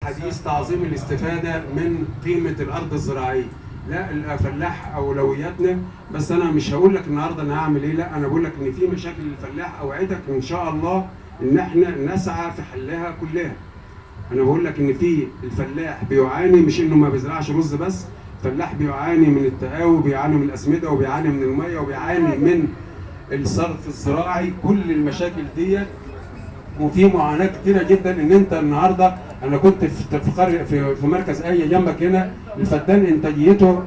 حديث تعظيم الاستفادة من قيمة الأرض الزراعية. لا، الفلاح أولوياتنا، بس أنا مش هقول لك النهارده أنا هعمل إيه، لا أنا بقول لك إن في مشاكل الفلاح أوعدك إن شاء الله إن إحنا نسعى في حلها كلها. أنا بقول لك إن في الفلاح بيعاني، مش إنه ما بيزرعش رز بس، الفلاح بيعاني من التقاوي، بيعاني من الأسمدة، وبيعاني من المية، وبيعاني من الصرف الزراعي، كل المشاكل ديت. وفي معاناه كتيره جدا. ان انت النهارده، انا كنت في قريه في مركز اي جنبك هنا، الفدان انتاجيته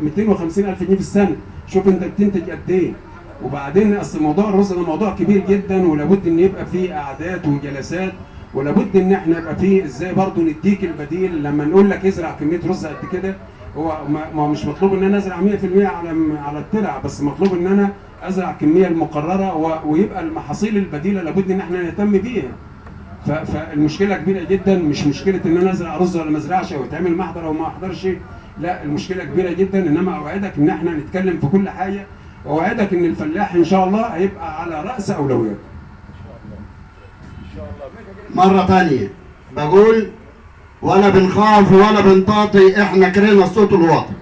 250,000 جنيه في السنه. شوف انت بتنتج قد ايه. وبعدين اصل موضوع الرز ده موضوع كبير جدا، ولابد ان يبقى فيه قعدات وجلسات، ولابد ان احنا يبقى فيه ازاي برضه نديك البديل. لما نقول لك ازرع كميه رز قد كده، هو ما مش مطلوب ان انا ازرع 100% على الترع، بس مطلوب ان انا ازرع الكميه المقرره، ويبقى المحاصيل البديله لابد ان احنا نهتم بيها. فالمشكله كبيره جدا، مش مشكله ان انا ازرع رز ولا ما ازرعش، او يتعمل محضر او ما احضرش، لا المشكله كبيره جدا. انما اوعدك ان احنا نتكلم في كل حاجه، واوعدك ان الفلاح ان شاء الله هيبقى على راس اولوياته. مره ثانيه بقول، ولا بنخاف ولا بنطاطي، احنا كرهنا الصوت الواطي.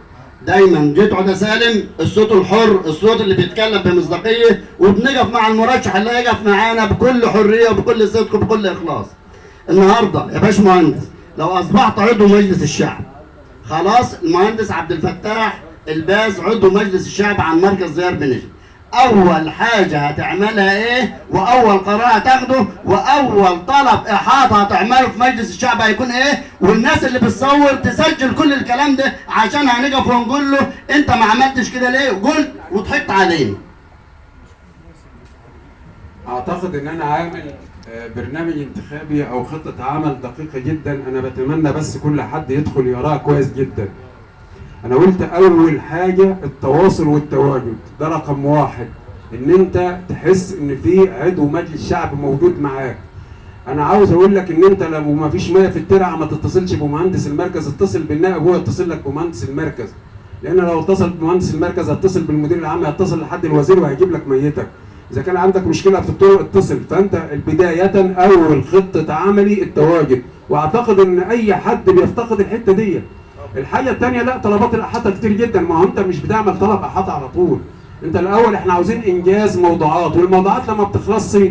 دايما جيت عدا سالم الصوت الحر، الصوت اللي بيتكلم بمصداقيه، وبنقف مع المرشح اللي هيقف معانا بكل حريه وبكل صدق وبكل اخلاص. النهارده يا باشمهندس، لو اصبحت عضو مجلس الشعب، خلاص المهندس عبد الفتاح الباز عضو مجلس الشعب عن مركز ديار بنجم، اول حاجه هتعملها ايه، واول قرار هتاخده، واول طلب احاطه هتعمله في مجلس الشعب هيكون ايه، والناس اللي بتصور تسجل كل الكلام ده عشان هنقف ونقول له انت ما عملتش كده ليه، قلت وضحكت علينا. اعتقد ان انا عامل برنامج انتخابي او خطه عمل دقيقه جدا. انا بتمنى بس كل حد يدخل يقراها كويس جدا. انا قلت اول حاجه التواصل والتواجد، ده رقم واحد. ان انت تحس ان في عضو مجلس شعب موجود معاك. انا عاوز اقول لك ان انت لو ما فيش ميه في الترعه ما تتصلش بمهندس المركز، اتصل بالنائب هو يتصل لك بمهندس المركز. لان لو اتصل بمهندس المركز هتصل بالمدير العام، هتصل لحد الوزير وهيجيب لك ميتك. اذا كان عندك مشكله في الطرق اتصل. فانت بدايه اول خطه عملي التواجد، واعتقد ان اي حد بيفتقد الحته دي. الحاجه الثانيه، لا طلبات الاحاطه كتير جدا. ما هو انت مش بتعمل طلب احاطه على طول. انت الاول احنا عاوزين انجاز موضوعات، والموضوعات لما بتخلصش.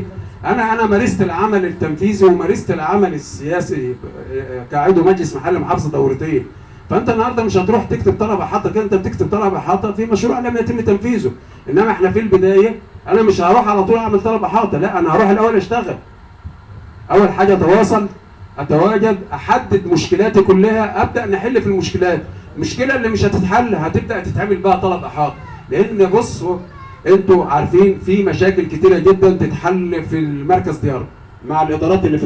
انا مارست العمل التنفيذي ومارست العمل السياسي كعضو مجلس محل محافظه دورتين. فانت النهارده مش هتروح تكتب طلب احاطه كده، انت بتكتب طلب احاطه في مشروع لم يتم تنفيذه. انما احنا في البدايه انا مش هروح على طول اعمل طلب احاطه، لا انا هروح الاول اشتغل. اول حاجه اتواصل، اتواجد، احدد مشكلاتي كلها، ابدا نحل في المشكلات. المشكله اللي مش هتتحل هتبدا تتعمل بها طلب احاطه. لان بصوا انتوا عارفين في مشاكل كتيره جدا تتحل في المركز ديار مع الادارات اللي في